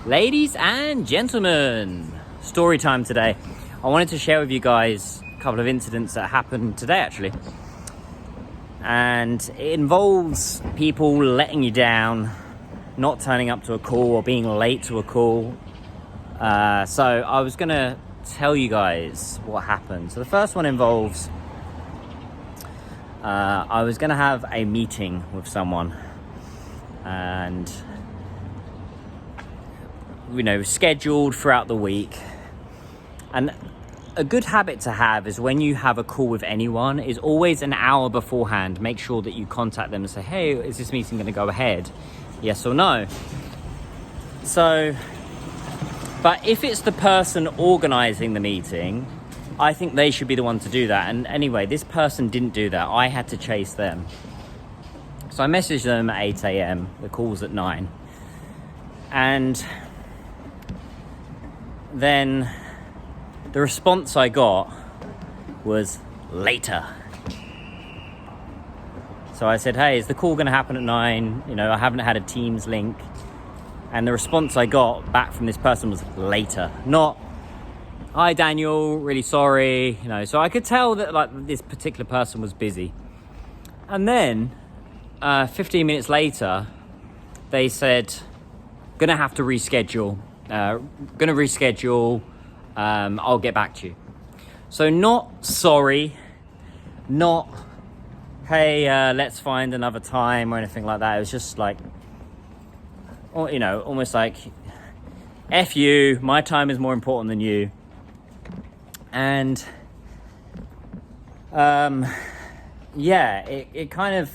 Ladies and gentlemen, story time today. I wanted to share with you guys a couple of incidents that happened today actually. And it involves people letting you down, not turning up to a call or being late to a call. So I was going to tell you guys what happened. So the first one involves I was going to have a meeting with someone and scheduled throughout the week. And a good habit to have is when you have a call with anyone is always an hour beforehand. Make sure that you contact them and say, hey, is this meeting going to go ahead? Yes or no? But if it's the person organizing the meeting, I think they should be the one to do that. And anyway, this person didn't do that. I had to chase them. So I messaged them at 8 a.m. The call's at 9. And then the response I got was later. So I said, hey, is the call going to happen at 9? I haven't had a Teams link. And the response I got back from this person was later. Not, hi Daniel, really sorry. So I could tell that this particular person was busy. And then 15 minutes later, they said, gonna have to reschedule. I'll get back to you. So not sorry, not hey, let's find another time or anything like that. It was just like, almost like, F you, my time is more important than you. And it kind of,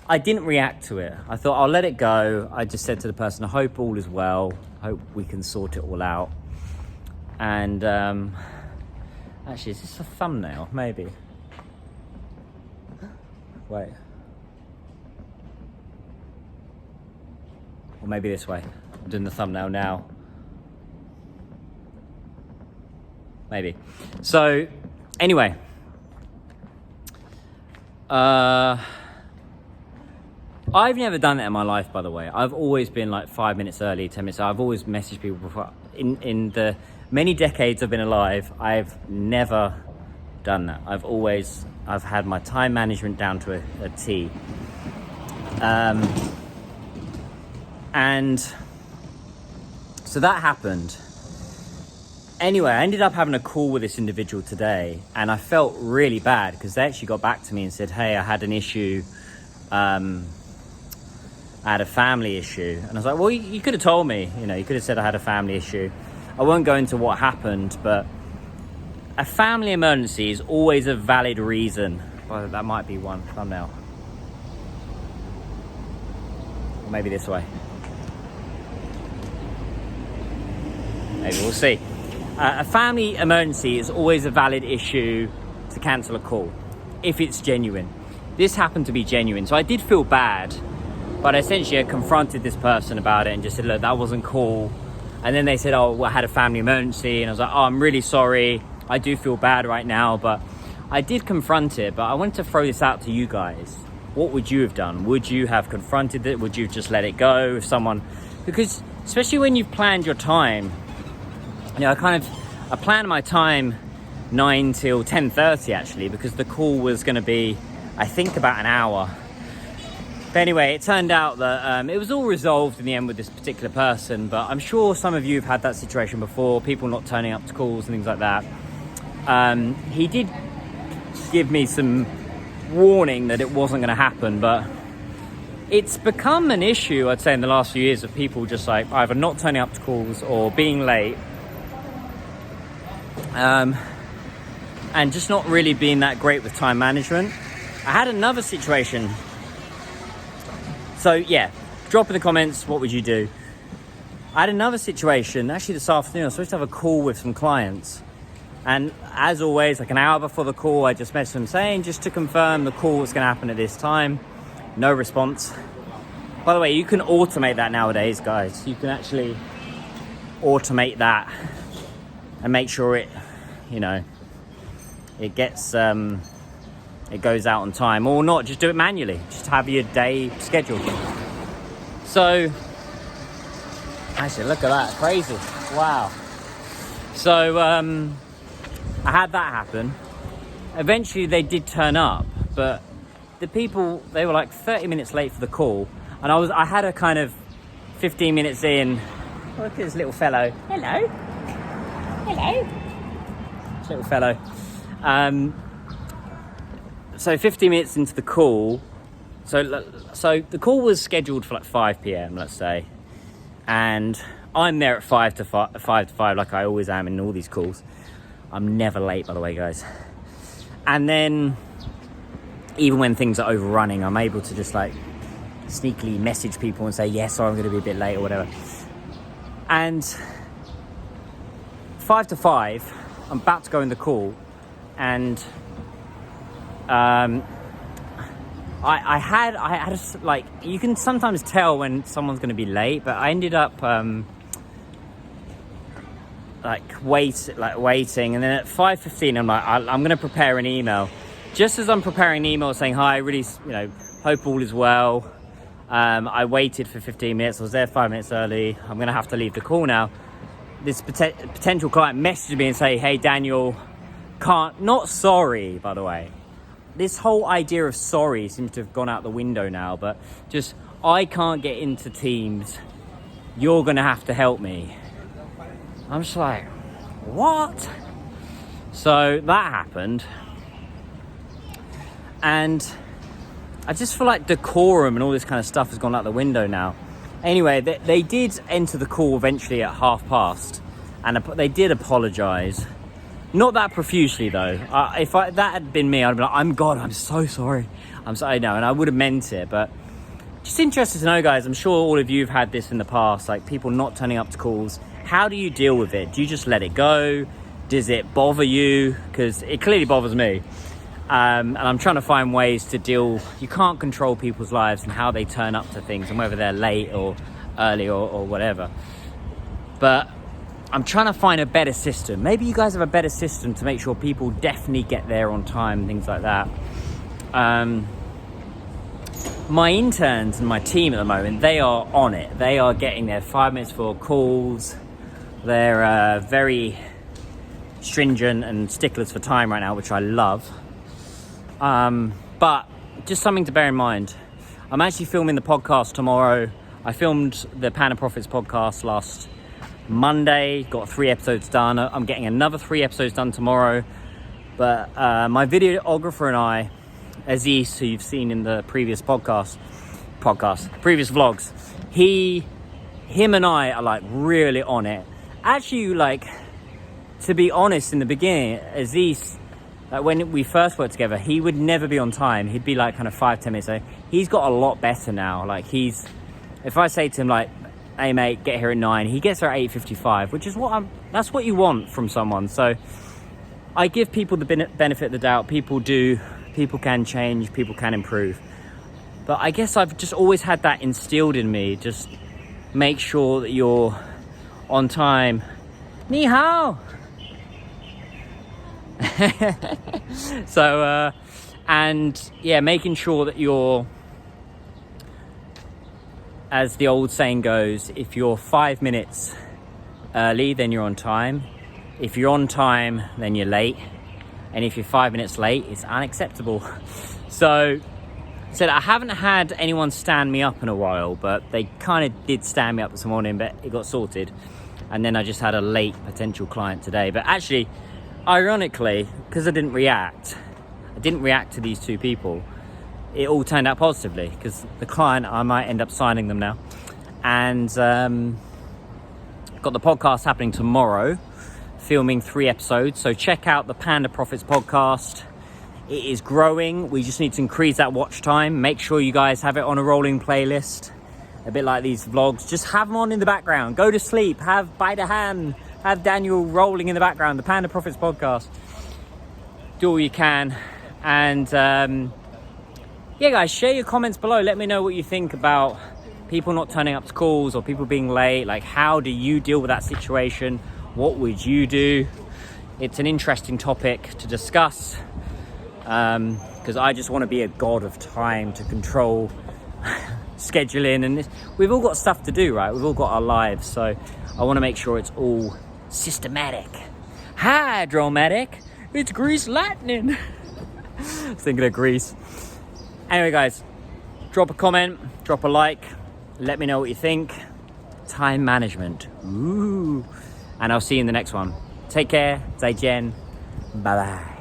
I didn't react to it. I thought I'll let it go. I just said to the person, I hope all is well. Hope we can sort it all out. And actually, is this a thumbnail? Maybe. Wait. Or maybe this way. I'm doing the thumbnail now. Maybe. So, anyway. I've never done that in my life, by the way. I've always been like 5 minutes early, 10 minutes. I've always messaged people before. In the many decades I've been alive, I've never done that. I've had my time management down to a T. And so that happened. Anyway, I ended up having a call with this individual today, and I felt really bad because they actually got back to me and said, hey, I had an issue. I had a family issue. And I was like, well, you could have told me, you could have said I had a family issue. I won't go into what happened, but a family emergency is always a valid reason. Well, that might be one thumbnail. Or maybe this way. Maybe we'll see. A family emergency is always a valid issue to cancel a call if it's genuine. This happened to be genuine, so I did feel bad. But essentially, I confronted this person about it and just said, look, that wasn't cool. And then they said, oh, well, I had a family emergency. And I was like, oh, I'm really sorry. I do feel bad right now. But I did confront it. But I wanted to throw this out to you guys. What would you have done? Would you have confronted it? Would you have just let it go if someone... Because especially when you've planned your time, I planned my time 9 till 10:30 actually, because the call was going to be, I think, about an hour. But anyway, it turned out that it was all resolved in the end with this particular person, but I'm sure some of you have had that situation before, people not turning up to calls and things like that. He did give me some warning that it wasn't going to happen, but it's become an issue, I'd say, in the last few years of people just like either not turning up to calls or being late. And just not really being that great with time management. I had another situation. So yeah, drop in the comments, what would you do? I had another situation, actually this afternoon, I was supposed to have a call with some clients. And as always, like an hour before the call, I just messaged them saying, just to confirm the call was gonna happen at this time. No response. By the way, you can automate that nowadays, guys. You can actually automate that and make sure it gets, it goes out on time, or not, just do it manually. Just have your day scheduled. So Actually, look at that, crazy. Wow. So I had that happen. Eventually they did turn up, but the people, they were like 30 minutes late for the call, and I had a kind of 15 minutes in. Look at this little fellow. Hello. This little fellow. So 15 minutes into the call, so the call was scheduled for like 5 p.m, let's say, and I'm there at 5 to 5 like I always am in all these calls. I'm never late, by the way, guys. And then even when things are overrunning, I'm able to just like sneakily message people and say, yes, sorry, I'm going to be a bit late or whatever. And 5 to 5, I'm about to go in the call, and I had a, like, you can sometimes tell when someone's going to be late, but I ended up waiting, and then at 5:15 I'm like, I'm going to prepare an email. Just as I'm preparing an email saying, hi, really, hope all is well. I waited for 15 minutes. I was there 5 minutes early. I'm going to have to leave the call now. This potential client messaged me and say, hey, Daniel, not sorry, by the way. This whole idea of sorry seems to have gone out the window now, but just, I can't get into Teams. You're going to have to help me. I'm just like, what? So that happened. And I just feel like decorum and all this kind of stuff has gone out the window now. Anyway, they did enter the call eventually at 12:30, and they did apologise. Not that profusely though. If that had been me, I'd be like, I'm so sorry. I know, and I would have meant it. But just interested to know, guys. I'm sure all of you have had this in the past, like people not turning up to calls. How do you deal with it? Do you just let it go? Does it bother you? Because it clearly bothers me. And I'm trying to find ways to deal. You can't control people's lives and how they turn up to things, and whether they're late or early or whatever. But I'm trying to find a better system. Maybe you guys have a better system to make sure people definitely get there on time, things like that. My interns and my team at the moment, they are on it. They are getting there 5 minutes for calls. They're very stringent and sticklers for time right now, which I love. But just something to bear in mind. I'm actually filming the podcast tomorrow. I filmed the Panda Profits podcast last Monday, got 3 episodes done. I'm getting another 3 episodes done tomorrow. But my videographer and I, Aziz, who you've seen in the previous previous vlogs, him and I are like really on it. Actually, like, to be honest, in the beginning, Aziz, like when we first worked together, he would never be on time. He'd be like kind of 5-10 minutes late. He's got a lot better now. Like if I say to him like, hey mate, get here at 9, he gets there at 8:55, which is that's what you want from someone. So I give people the benefit of the doubt. People can change, people can improve. But I guess I've just always had that instilled in me. Just make sure that you're on time. Ni hao. So and yeah, making sure that you're, as the old saying goes, if you're 5 minutes early, then you're on time. If you're on time, then you're late. And if you're 5 minutes late, it's unacceptable. So I haven't had anyone stand me up in a while, but they kind of did stand me up this morning, but it got sorted. And then I just had a late potential client today. But actually, ironically, because I didn't react to these 2 people, it all turned out positively, because the client, I might end up signing them now. And got the podcast happening tomorrow, filming 3 episodes. So check out the Panda Profits podcast. It is growing. We just need to increase that watch time. Make sure you guys have it on a rolling playlist, a bit like these vlogs. Just have them on in the background. Go to sleep, have By the Hand, have Daniel rolling in the background, the Panda Profits podcast. Do all you can. And yeah, guys, share your comments below. Let me know what you think about people not turning up to calls or people being late. Like, how do you deal with that situation? What would you do? It's an interesting topic to discuss, because I just want to be a god of time to control scheduling and this. We've all got stuff to do, right? We've all got our lives. So I want to make sure it's all systematic. Hydromatic. It's grease lightning. I was thinking of Greece. Anyway, guys, drop a comment, drop a like. Let me know what you think. Time management. Ooh. And I'll see you in the next one. Take care. 再见. Bye-bye.